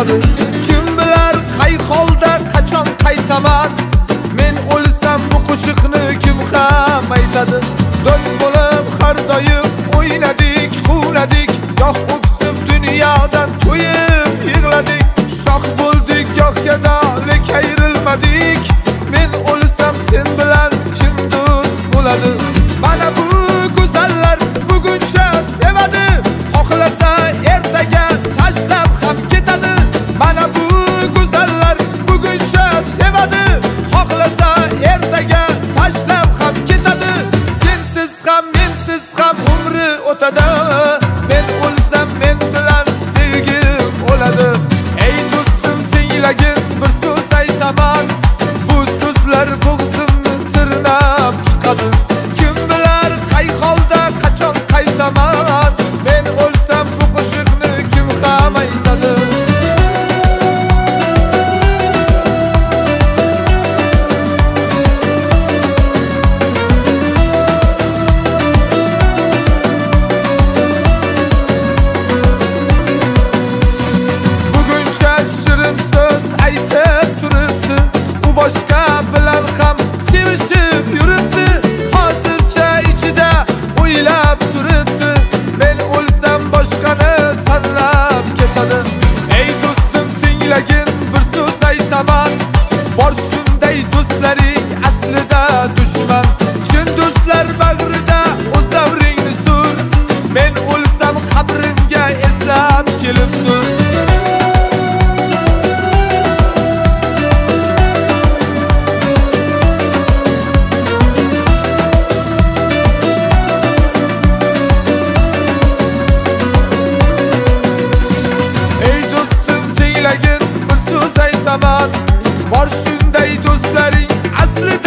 chiqadi. Kim bilar qay holda qachon qaytaman. Men o'lsam bu qo'shiqni kim ham aytadi. Do'st bo'lib har doim o'ynadik, quvnadik, goh o'ksib dunyodan to'yib yig'ladik. Shoh bo'ldik goh gadolik ayrilmadik. Men o'lsam sen bilan kim do'st bo'ladi? Mana bu go'zallar buguncha sevadi, xohlasa ertaga tashlab ham ketadi. Mana bu go'zallar buguncha sevadi, xohlasa ertaga tashlab ham ketadi. Sensiz ham mensiz ham umri o'tadi. Men o'lsam men bilan sevgim o'ladi. Ey do'stim tinglagin bir so'z aytaman, bu so'zlar bo'g'zimni tirnab chiqadi. Kim bilar qay holda qachon qaytaman. Men o'lsam bu qo'shiqni kim ham aytadi. Buguncha shirin so'z aytib turibdi, u boshqa bilan ham sevishib yuribdi. Hozircha ichida o'ylab turibdi, men o'lsam boshqani tanlab ketadi. Ey do'stim tinglagin bir so'z aytaman, bor shunday do'stlaring aslida dushman. Chin do'stlar bag'rida o'z davringni sur, men o'lsam qabrimga eslab kelib tur. Bor shunday do'stlaring aslida